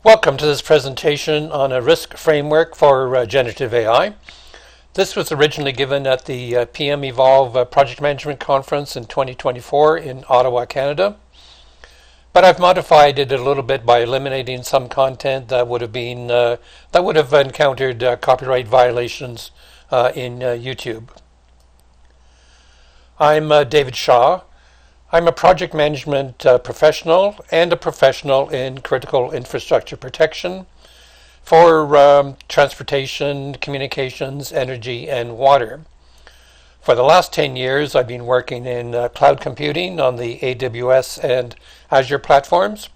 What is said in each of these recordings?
Welcome to this presentation on a risk framework for generative AI. This was originally given at the PM Evolve Project Management Conference in 2024 in Ottawa, Canada. But I've modified it a little bit by eliminating some content that would have encountered copyright violations in YouTube. I'm David Shaw. I'm a project management professional and a professional in critical infrastructure protection for transportation, communications, energy, and water. For the last 10 years, I've been working in cloud computing on the AWS and Azure platforms,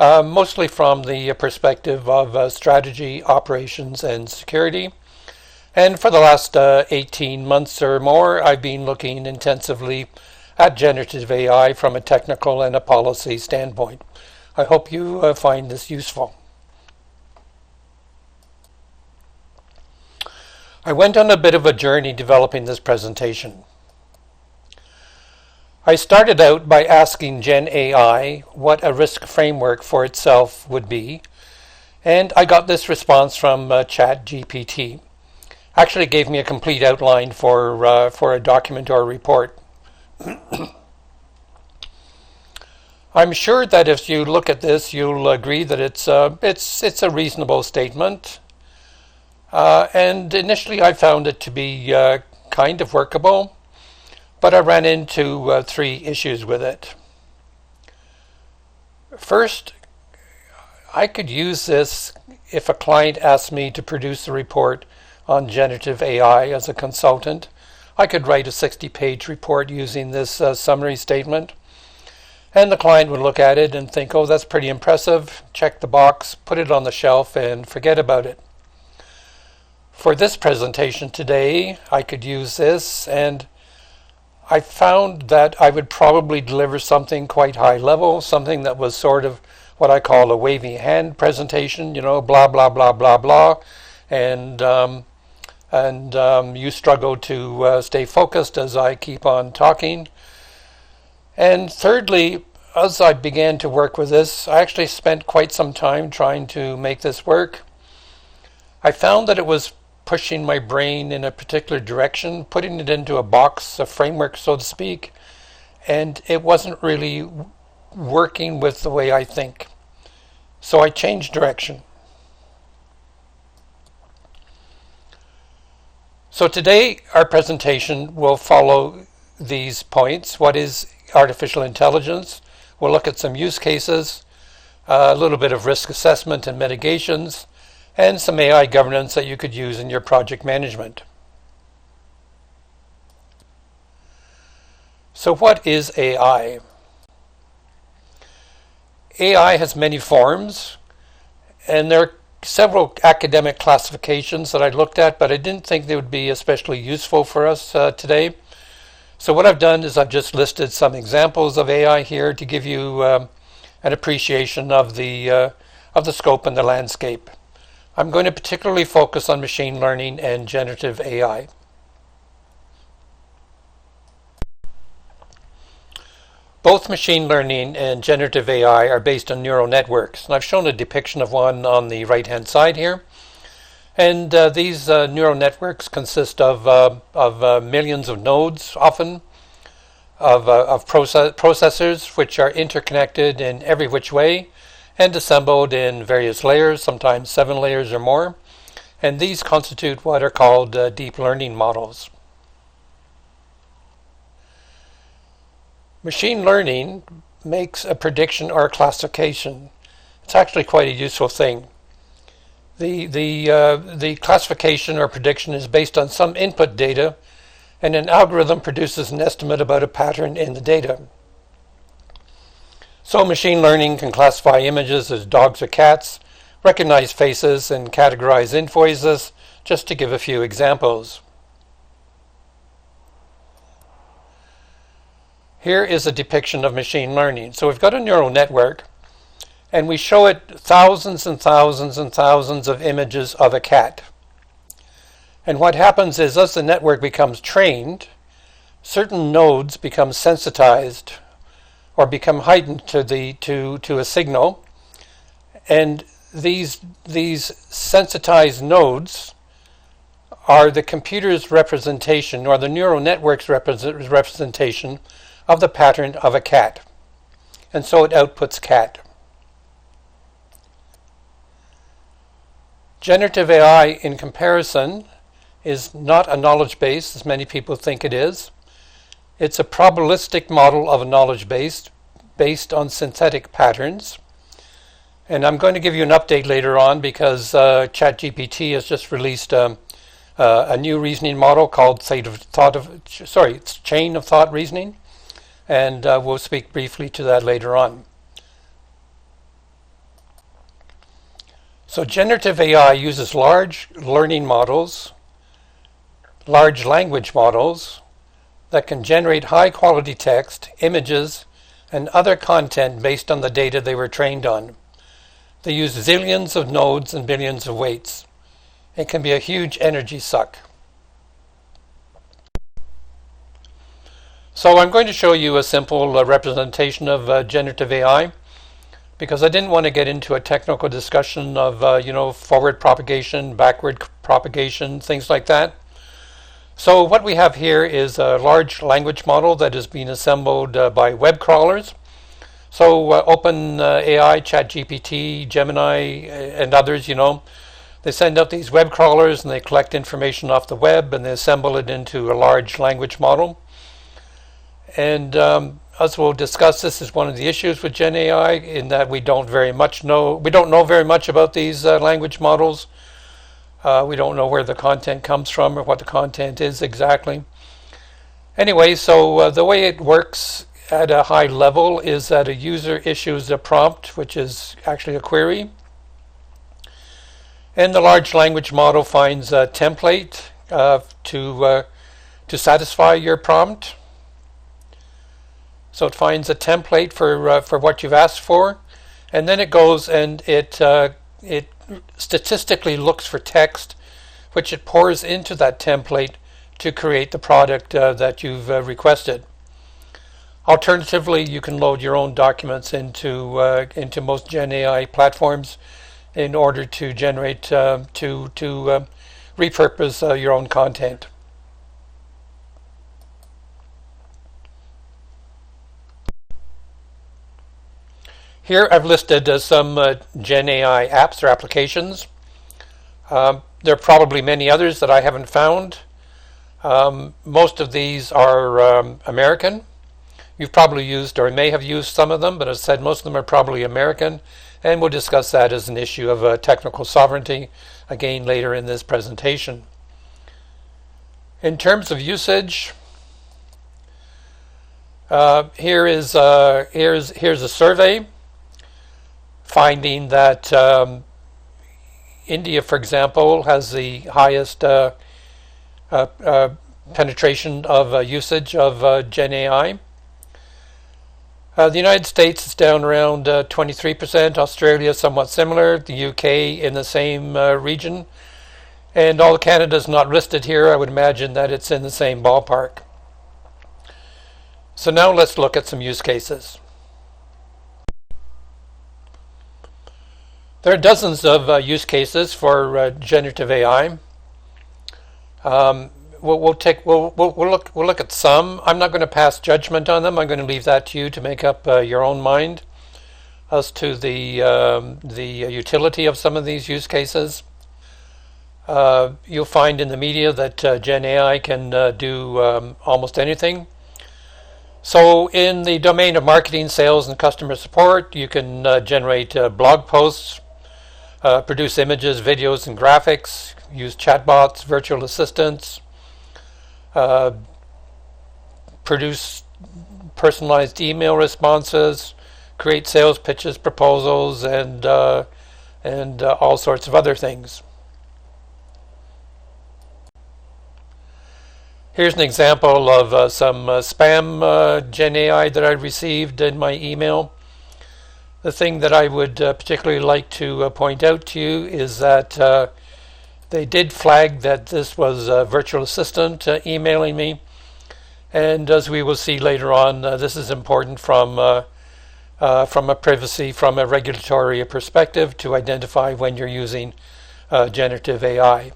mostly from the perspective of strategy, operations, and security. And for the last 18 months or more, I've been looking intensively at generative AI from a technical and a policy standpoint. I hope you find this useful. I went on a bit of a journey developing this presentation. I started out by asking Gen AI what a risk framework for itself would be, and I got this response from ChatGPT. Actually, it gave me a complete outline for a document or a report. I'm sure that if you look at this, you'll agree that it's a reasonable statement. And initially, I found it to be kind of workable, but I ran into three issues with it. First, I could use this if a client asked me to produce a report on generative AI as a consultant. I could write a 60-page report using this summary statement, and the client would look at it and think, oh, that's pretty impressive, check the box, put it on the shelf, and forget about it. For this presentation today, I could use this, and I found that I would probably deliver something quite high level, something that was sort of what I call a wavy hand presentation, blah, blah, blah, blah, blah, and you struggle to stay focused as I keep on talking. And thirdly, as I began to work with this, I actually spent quite some time trying to make this work. I found that it was pushing my brain in a particular direction, putting it into a box, a framework, so to speak, and it wasn't really working with the way I think. So I changed direction. So today, our presentation will follow these points. What is artificial intelligence? We'll look at some use cases, a little bit of risk assessment and mitigations, and some AI governance that you could use in your project management. So what is AI? AI has many forms, and there are several academic classifications that I looked at, but I didn't think they would be especially useful for us today. So what I've done is I've just listed some examples of AI here to give you an appreciation of the scope and the landscape. I'm going to particularly focus on machine learning and generative AI. Both machine learning and generative AI are based on neural networks, and I've shown a depiction of one on the right-hand side here. And these neural networks consist of millions of nodes, often, of processors, which are interconnected in every which way and assembled in various layers, sometimes 7 layers or more. And these constitute what are called deep learning models. Machine learning makes a prediction or a classification. It's actually quite a useful thing. The classification or prediction is based on some input data, and an algorithm produces an estimate about a pattern in the data. So machine learning can classify images as dogs or cats, recognize faces, and categorize invoices, just to give a few examples. Here is a depiction of machine learning. So we've got a neural network, and we show it thousands and thousands and thousands of images of a cat. And what happens is, as the network becomes trained, certain nodes become sensitized or become heightened to a signal, and these sensitized nodes are the computer's representation, or the neural network's representation of the pattern of a cat. And so it outputs cat. Generative AI, in comparison, is not a knowledge base, as many people think it is. It's a probabilistic model of a knowledge base based on synthetic patterns. And I'm going to give you an update later on because ChatGPT has just released a new reasoning model called chain of thought reasoning. And we'll speak briefly to that later on. So generative AI uses large learning models, large language models, that can generate high quality text, images, and other content based on the data they were trained on. They use zillions of nodes and billions of weights. It can be a huge energy suck. So I'm going to show you a simple representation of generative AI, because I didn't want to get into a technical discussion of forward propagation, backward propagation, things like that. So what we have here is a large language model that is being assembled by web crawlers. So OpenAI, ChatGPT, Gemini, and others, they send out these web crawlers and they collect information off the web and they assemble it into a large language model. And as we'll discuss, this is one of the issues with Gen AI, in that we don't know very much about these language models. We don't know where the content comes from or what the content is exactly. Anyway, so the way it works at a high level is that a user issues a prompt, which is actually a query. And the large language model finds a template to satisfy your prompt. So it finds a template for what you've asked for, and then it goes and it statistically looks for text, which it pours into that template to create the product that you've requested. Alternatively, you can load your own documents into most Gen AI platforms in order to generate to repurpose your own content. Here I've listed some Gen AI apps or applications. There are probably many others that I haven't found. Most of these are American. You've probably used or may have used some of them, but as I said, most of them are probably American, and we'll discuss that as an issue of technical sovereignty again later in this presentation. In terms of usage, here's a survey finding that India, for example, has the highest penetration of usage of Gen AI. The United States is down around 23%, Australia somewhat similar, the UK in the same region, and all Canada is not listed here. I would imagine that it's in the same ballpark. So now let's look at some use cases. There are dozens of use cases for generative AI. We'll look at some. I'm not going to pass judgment on them. I'm going to leave that to you to make up your own mind as to the utility of some of these use cases. You'll find in the media that Gen AI can do almost anything. So in the domain of marketing, sales, and customer support, you can generate blog posts, produce images, videos, and graphics, use chatbots, virtual assistants, produce personalized email responses, create sales pitches, proposals, and all sorts of other things. Here's an example of some spam Gen AI that I received in my email. The thing that I would particularly like to point out to you is that they did flag that this was a virtual assistant emailing me, and as we will see later on, this is important from from a regulatory perspective to identify when you're using generative AI.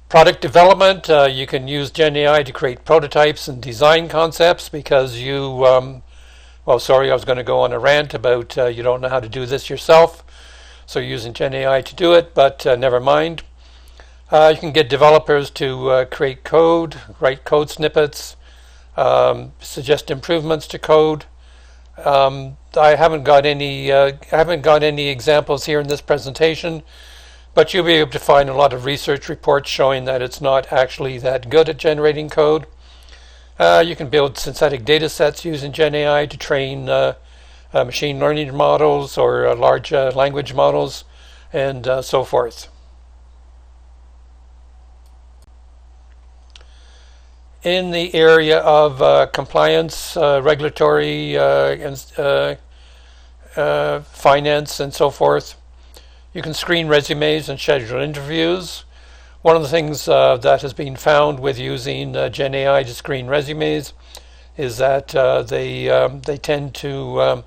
Product development, you can use Gen AI to create prototypes and design concepts because well, sorry, I was going to go on a rant about you don't know how to do this yourself, so you're using Gen AI to do it, but never mind. You can get developers to create code, write code snippets, suggest improvements to code. I haven't got any examples here in this presentation, but you'll be able to find a lot of research reports showing that it's not actually that good at generating code. You can build synthetic data sets using Gen AI to train machine learning models or large language models and so forth. In the area of compliance, regulatory, finance, and so forth, you can screen resumes and schedule interviews. One of the things that has been found with using Gen AI to screen resumes is that they tend to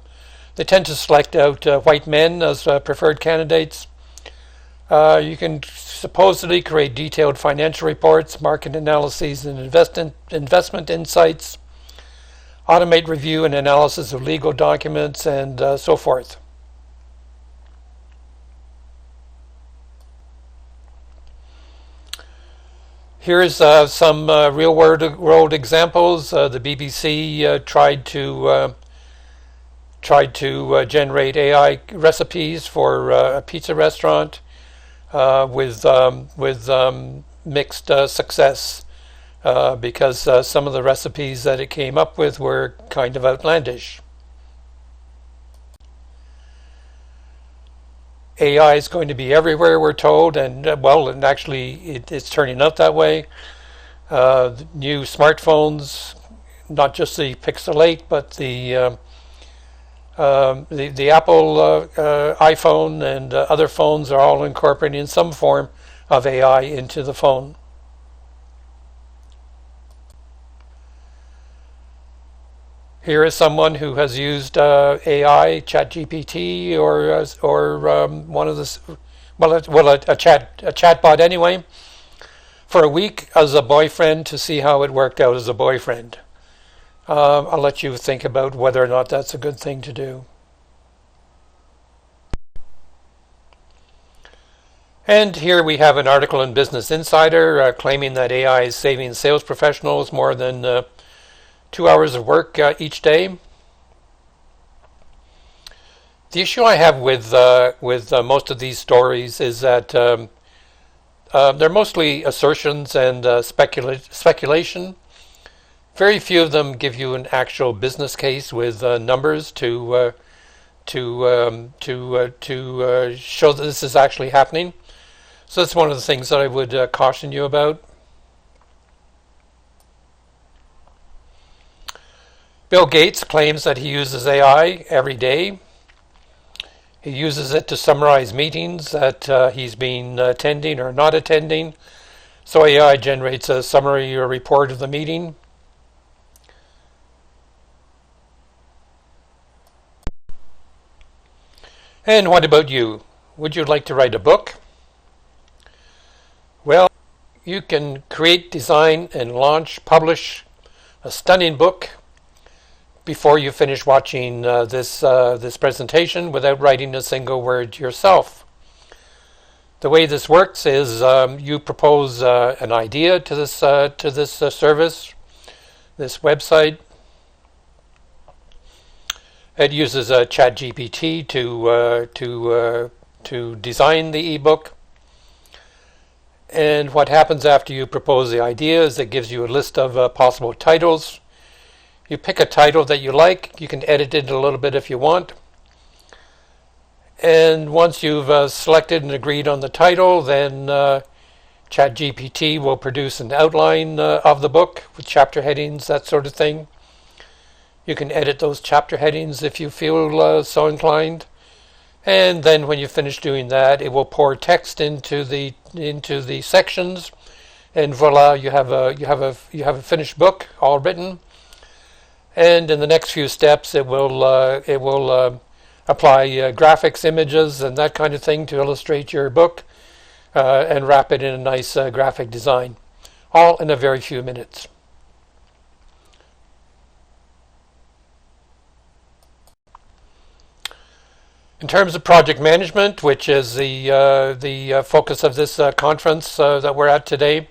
select out white men as preferred candidates. You can supposedly create detailed financial reports, market analyses, and investment insights, automate review and analysis of legal documents, and so forth. Here's some real-world examples. The BBC tried to generate AI recipes for a pizza restaurant with mixed success because some of the recipes that it came up with were kind of outlandish. AI is going to be everywhere, we're told, and and actually it's turning out that way. New smartphones, not just the Pixel 8, but the Apple iPhone and other phones are all incorporating some form of AI into the phone. Here is someone who has used AI, ChatGPT, or one of the a chatbot anyway, for a week as a boyfriend to see how it worked out as a boyfriend. I'll let you think about whether or not that's a good thing to do. And here we have an article in Business Insider claiming that AI is saving sales professionals more than 2 hours of work each day. The issue I have with most of these stories is that they're mostly assertions and speculation. Very few of them give you an actual business case with numbers to show that this is actually happening. So that's one of the things that I would caution you about. Bill Gates claims that he uses AI every day. He uses it to summarize meetings that he's been attending or not attending. So AI generates a summary or report of the meeting. And what about you? Would you like to write a book? Well, you can create, design, and publish a stunning book before you finish watching this presentation without writing a single word yourself. The way this works is you propose an idea to this service, this website. It uses ChatGPT to design the ebook. And what happens after you propose the idea is it gives you a list of possible titles. You pick a title that you like. You can edit it a little bit if you want. And once you've selected and agreed on the title, then ChatGPT will produce an outline of the book with chapter headings, that sort of thing. You can edit those chapter headings if you feel so inclined. And then when you finish doing that, it will pour text into the sections, and voila, you have a finished book all written. And in the next few steps, it will apply graphics, images, and that kind of thing to illustrate your book, and wrap it in a nice graphic design, all in a very few minutes. In terms of project management, which is the focus of this conference that we're at today,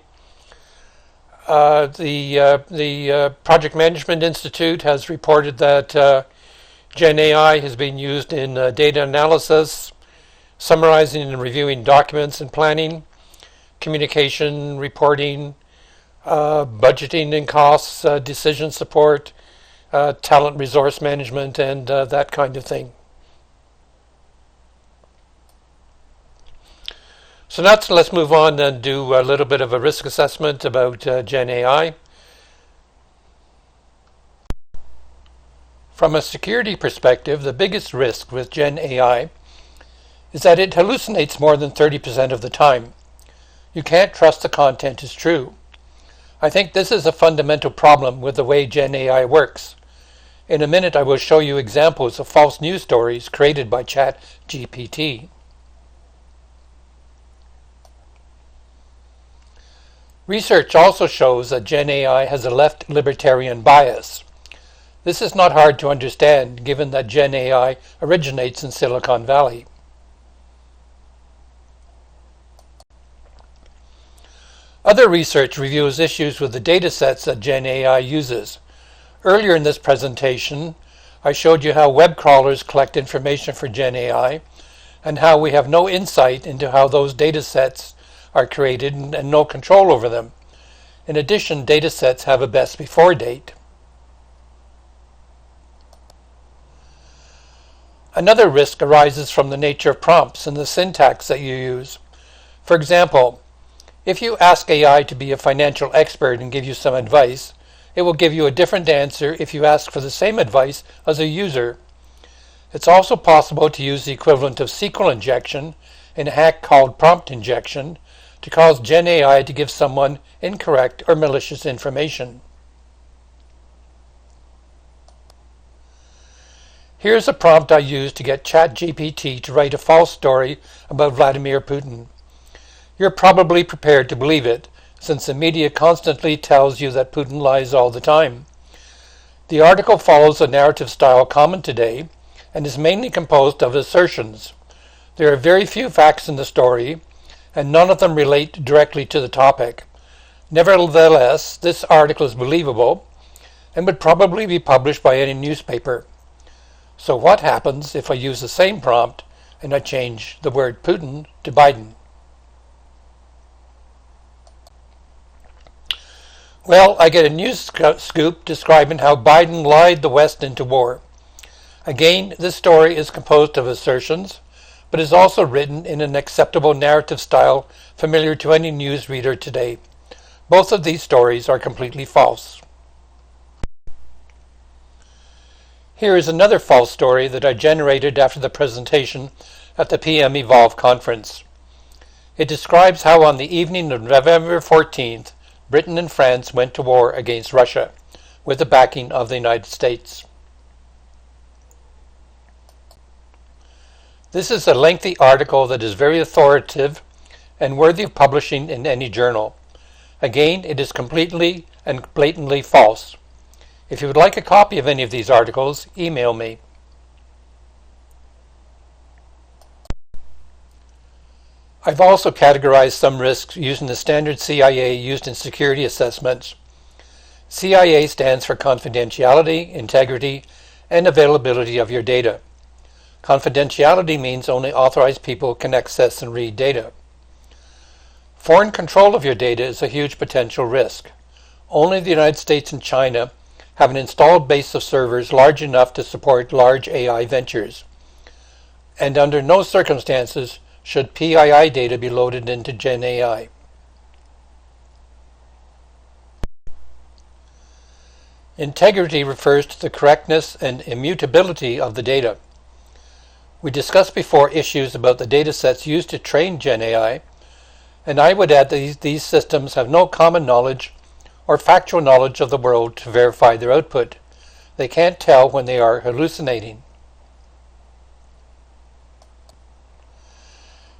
the Project Management Institute has reported that Gen AI has been used in data analysis, summarizing and reviewing documents and planning, communication, reporting, budgeting and costs, decision support, talent resource management, and that kind of thing. So now let's move on and do a little bit of a risk assessment about Gen AI. From a security perspective, the biggest risk with Gen AI is that it hallucinates more than 30% of the time. You can't trust the content is true. I think this is a fundamental problem with the way Gen AI works. In a minute, I will show you examples of false news stories created by ChatGPT. Research also shows that Gen AI has a left libertarian bias. This is not hard to understand given that Gen AI originates in Silicon Valley. Other research reviews issues with the datasets that Gen AI uses. Earlier in this presentation, I showed you how web crawlers collect information for Gen AI and how we have no insight into how those datasets are created and no control over them. In addition, datasets have a best before date. Another risk arises from the nature of prompts and the syntax that you use. For example, if you ask AI to be a financial expert and give you some advice, it will give you a different answer if you ask for the same advice as a user. It's also possible to use the equivalent of SQL injection in a hack called prompt injection to cause Gen AI to give someone incorrect or malicious information. Here's a prompt I used to get ChatGPT to write a false story about Vladimir Putin. You're probably prepared to believe it, since the media constantly tells you that Putin lies all the time. The article follows a narrative style common today and is mainly composed of assertions. There are very few facts in the story, and none of them relate directly to the topic. Nevertheless, this article is believable and would probably be published by any newspaper. So what happens if I use the same prompt and I change the word Putin to Biden? Well, I get a news scoop describing how Biden lied the West into war. Again, this story is composed of assertions, but is also written in an acceptable narrative style familiar to any newsreader today. Both of these stories are completely false. Here is another false story that I generated after the presentation at the PM Evolve conference. It describes how on the evening of November 14th, Britain and France went to war against Russia with the backing of the United States. This is a lengthy article that is very authoritative and worthy of publishing in any journal. Again, it is completely and blatantly false. If you would like a copy of any of these articles, email me. I've also categorized some risks using the standard CIA used in security assessments. CIA stands for confidentiality, integrity, and availability of your data. Confidentiality means only authorized people can access and read data. Foreign control of your data is a huge potential risk. Only the United States and China have an installed base of servers large enough to support large AI ventures. And under no circumstances should PII data be loaded into Gen AI. Integrity refers to the correctness and immutability of the data. We discussed before issues about the data sets used to train Gen AI, And I would add that these systems have no common knowledge or factual knowledge of the world to verify their output. They can't tell when they are hallucinating.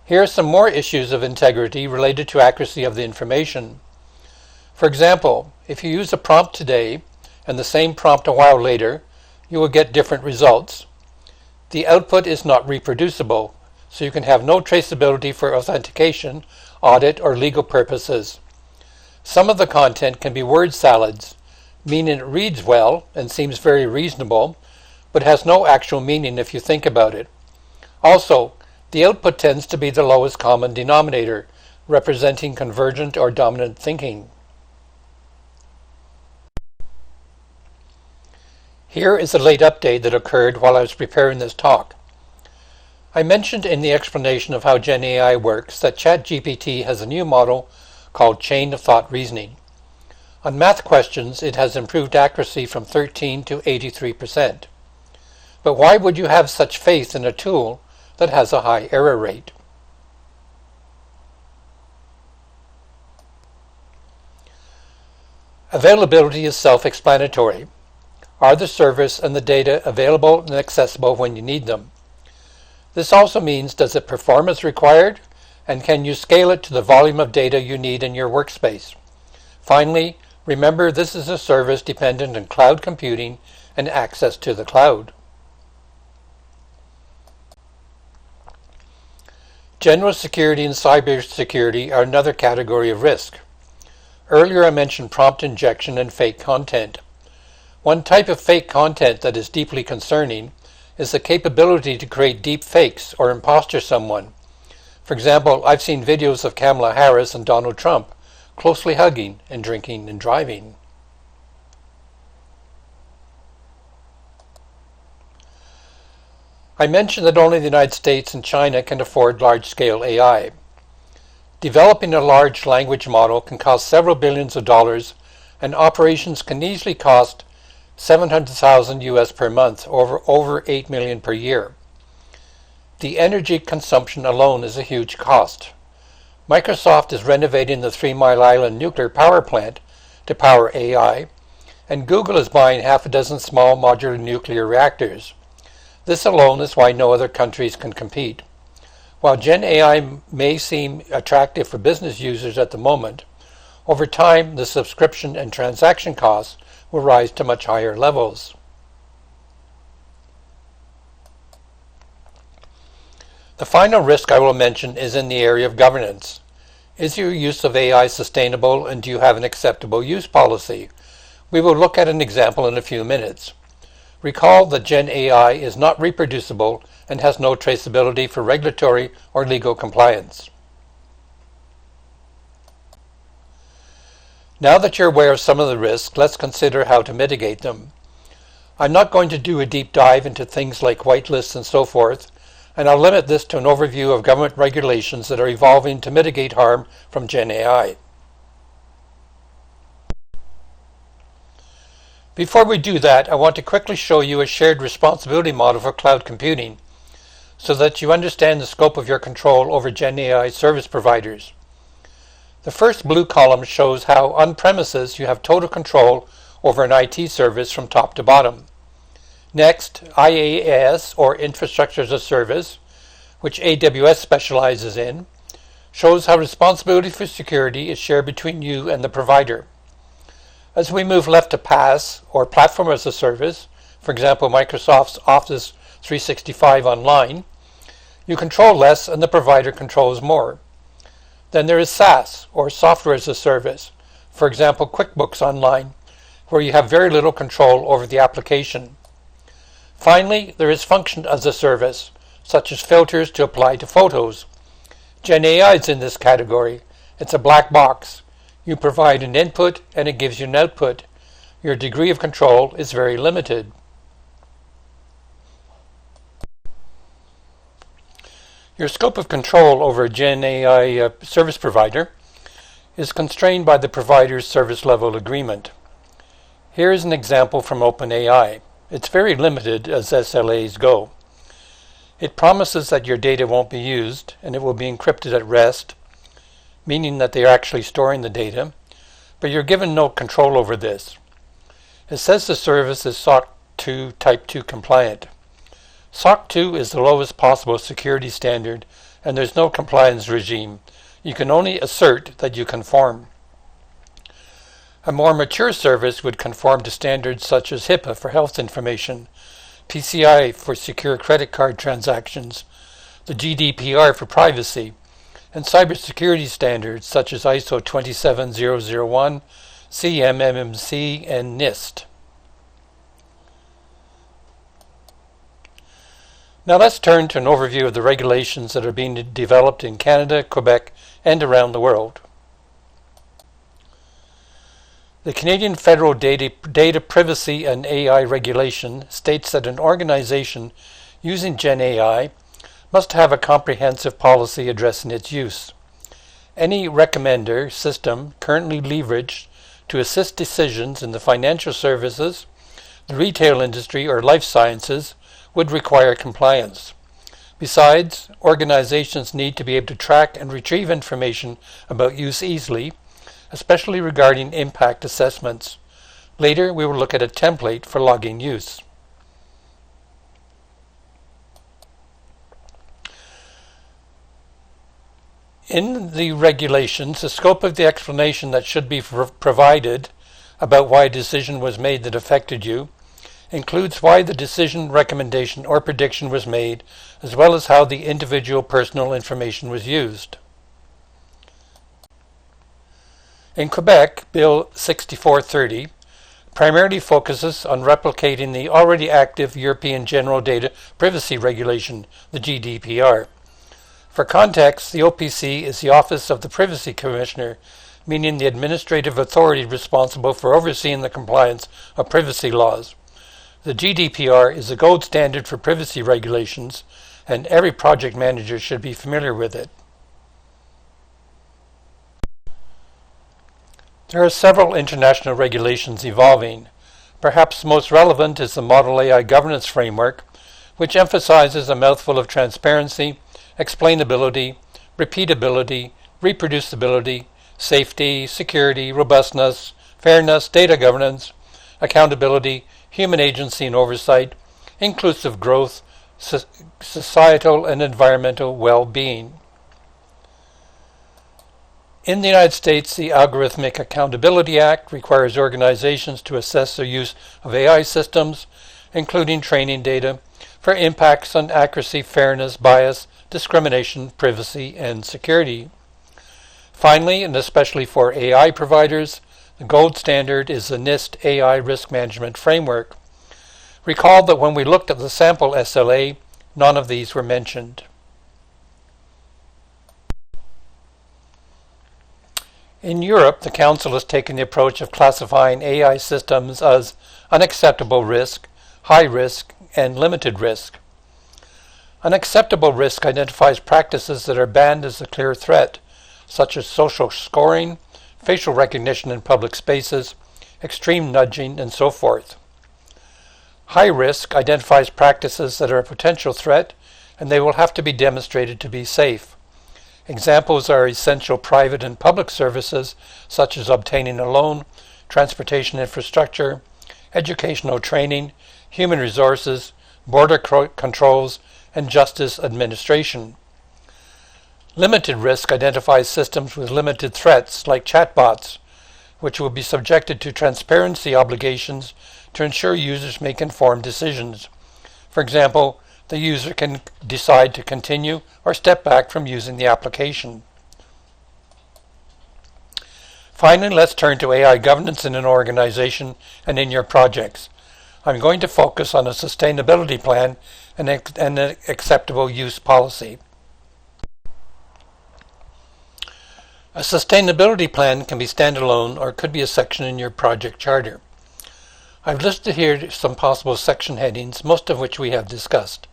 Here are some more issues of integrity related to accuracy of the information. For example, if you use a prompt today and the same prompt a while later, you will get different results. The output is not reproducible, so you can have no traceability for authentication, audit, or legal purposes. Some of the content can be word salads, meaning it reads well and seems very reasonable, but has no actual meaning if you think about it. Also, the output tends to be the lowest common denominator, representing convergent or dominant thinking. Here is a late update that occurred while I was preparing this talk. I mentioned in the explanation of how GenAI works that ChatGPT has a new model called Chain of Thought Reasoning. On math questions, it has improved accuracy from 13 to 83%. But why would you have such faith in a tool that has a high error rate? Availability is self-explanatory. Are the service and the data available and accessible when you need them? This also means, does it perform as required, and can you scale it to the volume of data you need in your workspace? Finally, remember this is a service dependent on cloud computing and access to the cloud. General security and cybersecurity are another category of risk. Earlier I mentioned prompt injection and fake content. One type of fake content that is deeply concerning is the capability to create deep fakes or impostor someone. For example, I've seen videos of Kamala Harris and Donald Trump closely hugging and drinking and driving. I mentioned that only the United States and China can afford large-scale AI. Developing a large language model can cost several billions of dollars, and operations can easily cost $700,000 US per month, over $8 million per year. The energy consumption alone is a huge cost. Microsoft is renovating the 3 Mile Island nuclear power plant to power AI, and Google is buying half a dozen small modular nuclear reactors. This alone is why no other countries can compete. While Gen AI may seem attractive for business users at the moment, over time the subscription and transaction costs will rise to much higher levels. The final risk I will mention is in the area of governance. Is your use of AI sustainable, and do you have an acceptable use policy? We will look at an example in a few minutes. Recall that Gen AI is not reproducible and has no traceability for regulatory or legal compliance. Now that you're aware of some of the risks, let's consider how to mitigate them. I'm not going to do a deep dive into things like whitelists and so forth, and I'll limit this to an overview of government regulations that are evolving to mitigate harm from Gen AI. Before we do that, I want to quickly show you a shared responsibility model for cloud computing so that you understand the scope of your control over Gen AI service providers. The first blue column shows how on premises you have total control over an IT service from top to bottom. Next, IaaS, or Infrastructure as a Service, which AWS specializes in, shows how responsibility for security is shared between you and the provider. As we move left to PaaS, or Platform as a Service, for example Microsoft's Office 365 Online, you control less and the provider controls more. Then there is SaaS, or Software as a Service, for example QuickBooks Online, where you have very little control over the application. Finally, there is Function as a Service, such as filters to apply to photos. Gen AI is in this category. It's a black box. You provide an input and it gives you an output. Your degree of control is very limited. Your scope of control over a Gen AI service provider is constrained by the provider's service level agreement. Here is an example from OpenAI. It's very limited as SLAs go. It promises that your data won't be used and it will be encrypted at rest. meaning that they are actually storing the data, but you're given no control over this. It says the service is SOC 2 Type 2 compliant. SOC 2 is the lowest possible security standard, and there's no compliance regime. You can only assert that you conform. A more mature service would conform to standards such as HIPAA for health information, PCI for secure credit card transactions, the GDPR for privacy, and cybersecurity standards such as ISO 27001, CMMC, and NIST. Now let's turn to an overview of the regulations that are being developed in Canada, Quebec, and around the world. The Canadian Federal Data Privacy and AI Regulation states that an organization using GenAI must have a comprehensive policy addressing its use. Any recommender system currently leveraged to assist decisions in the financial services, the retail industry, or life sciences would require compliance. Besides, organizations need to be able to track and retrieve information about use easily, especially regarding impact assessments. Later, we will look at a template for logging use. In the regulations, the scope of the explanation that should be provided about why a decision was made that affected you includes why the decision, recommendation, or prediction was made, as well as how the individual personal information was used. In Quebec, Bill 6430 primarily focuses on replicating the already active European General Data Privacy Regulation, the GDPR. For context, the OPC is the Office of the Privacy Commissioner, meaning the administrative authority responsible for overseeing the compliance of privacy laws. The GDPR is the gold standard for privacy regulations, and every project manager should be familiar with it. There are several international regulations evolving. Perhaps most relevant is the Model AI Governance Framework, which emphasizes a mouthful of transparency, explainability, repeatability, reproducibility, safety, security, robustness, fairness, data governance, accountability, human agency and oversight, inclusive growth, societal and environmental well-being. In the United States, the Algorithmic Accountability Act requires organizations to assess their use of AI systems, including training data, for impacts on accuracy, fairness, bias, discrimination, privacy, and security. Finally, and especially for AI providers, the gold standard is the NIST AI Risk Management Framework. Recall that when we looked at the sample SLA, none of these were mentioned. In Europe, the Council has taken the approach of classifying AI systems as unacceptable risk, high risk, and limited risk. Unacceptable risk identifies practices that are banned as a clear threat, such as social scoring, facial recognition in public spaces, extreme nudging, and so forth. High risk identifies practices that are a potential threat, and they will have to be demonstrated to be safe. Examples are essential private and public services, such as obtaining a loan, transportation infrastructure, educational training, human resources, border controls, and justice administration. Limited risk identifies systems with limited threats, like chatbots, which will be subjected to transparency obligations to ensure users make informed decisions. For example, the user can decide to continue or step back from using the application. Finally, let's turn to AI governance in an organization and in your projects. I'm going to focus on a sustainability plan and an acceptable use policy. A sustainability plan can be standalone or could be a section in your project charter. I've listed here some possible section headings, most of which we have discussed.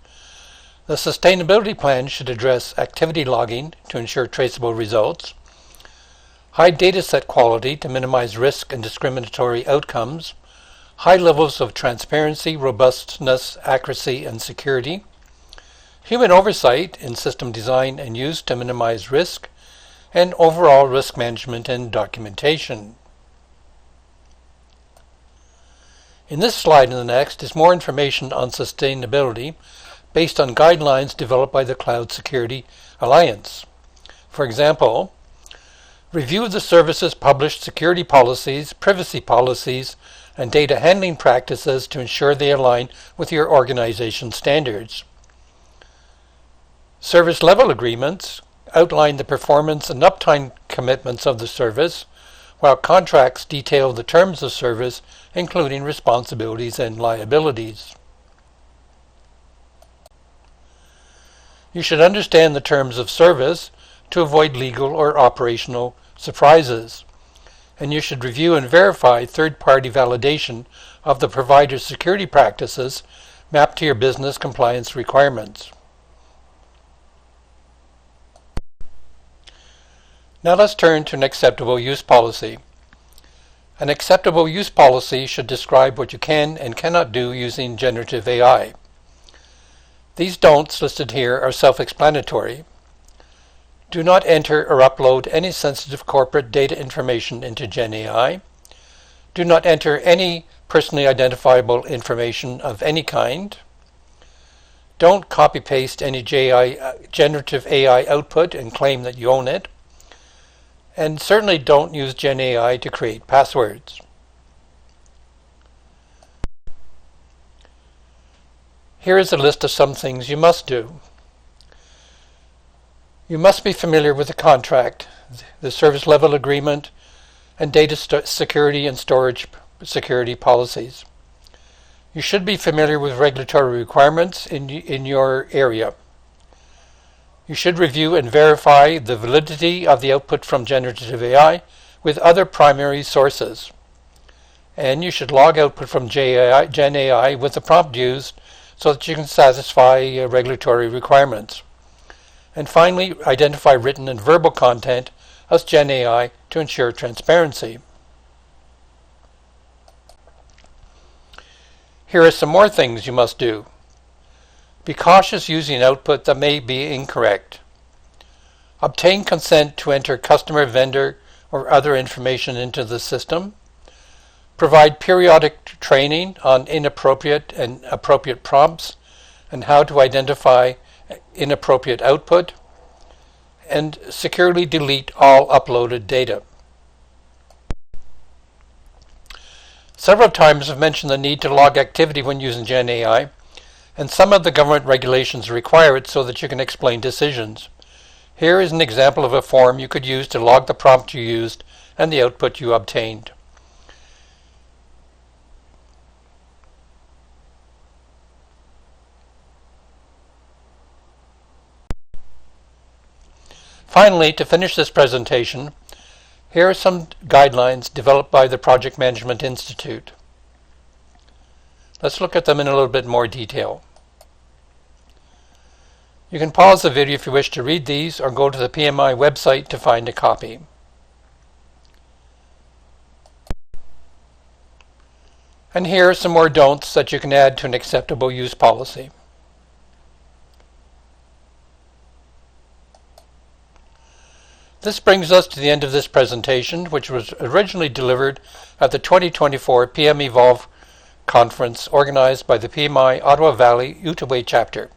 The sustainability plan should address activity logging to ensure traceable results, high dataset quality to minimize risk and discriminatory outcomes, high levels of transparency, robustness, accuracy, and security, human oversight in system design and use to minimize risk, and overall risk management and documentation. In this slide and the next is more information on sustainability based on guidelines developed by the Cloud Security Alliance. For example, review the service's published security policies, privacy policies, and data handling practices to ensure they align with your organization's standards. Service level agreements outline the performance and uptime commitments of the service, while contracts detail the terms of service, including responsibilities and liabilities. You should understand the terms of service to avoid legal or operational surprises, and you should review and verify third-party validation of the provider's security practices mapped to your business compliance requirements. Now let's turn to an acceptable use policy. An acceptable use policy should describe what you can and cannot do using generative AI. These don'ts listed here are self-explanatory. Do not enter or upload any sensitive corporate data information into GenAI. Do not enter any personally identifiable information of any kind. Don't copy-paste any generative AI output and claim that you own it. And certainly don't use GenAI to create passwords. Here is a list of some things you must do. You must be familiar with the contract, the service level agreement, and data security and storage security policies. You should be familiar with regulatory requirements in your area. You should review and verify the validity of the output from generative AI with other primary sources. And you should log output from GenAI with the prompt used so that you can satisfy regulatory requirements. And finally, identify written and verbal content as GenAI to ensure transparency. Here are some more things you must do. Be cautious using output that may be incorrect. Obtain consent to enter customer, vendor, or other information into the system. Provide periodic training on inappropriate and appropriate prompts and how to identify inappropriate output. And securely delete all uploaded data. Several times I've mentioned the need to log activity when using GenAI, and some of the government regulations require it so that you can explain decisions. Here is an example of a form you could use to log the prompt you used and the output you obtained. Finally, to finish this presentation, here are some guidelines developed by the Project Management Institute. Let's look at them in a little bit more detail. You can pause the video if you wish to read these, or go to the PMI website to find a copy. And here are some more don'ts that you can add to an acceptable use policy. This brings us to the end of this presentation, which was originally delivered at the 2024 PM Evolve conference organized by the PMI Ottawa Valley Outaouais chapter.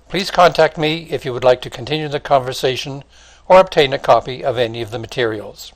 Please contact me if you would like to continue the conversation or obtain a copy of any of the materials.